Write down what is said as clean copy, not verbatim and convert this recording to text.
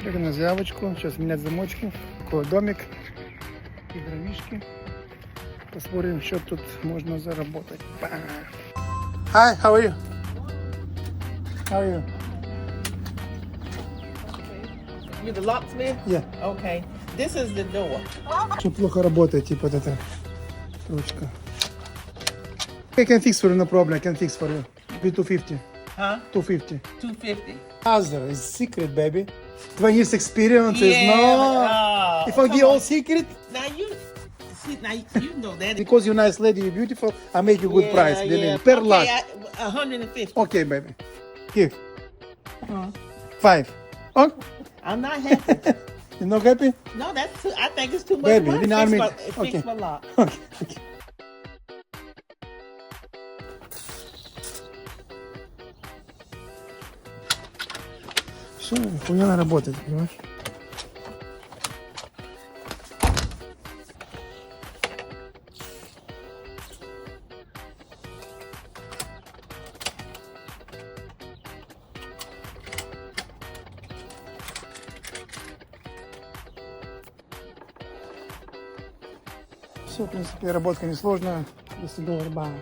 Приехали на заявочку, сейчас менять замочки. Такой домик и дровишки. Посмотрим, что тут можно заработать. Hi, how are you? How are you? You the locksmith? Yeah. Okay. This is the door. Что плохо работает, типа вот эта ручка. I can fix for you, no problem. I can fix for you. Be 250. Huh? 250. 250. Other is secret, baby. 20 years experience is Yeah, no. If I come give all on. secret, Now you see. Now you know that. because you're nice lady, you're beautiful, I make you good price. Believe me. Per okay, lot. 150. Okay, baby. Here. 5. Oh, I'm not happy. you not happy? No, that's too. I think it's too much Baby, money. you know what I mean? Fix Okay. my lock. Okay. Okay. Все, хуйня работает, понимаешь? Все, в принципе, работка несложная, $10 бана.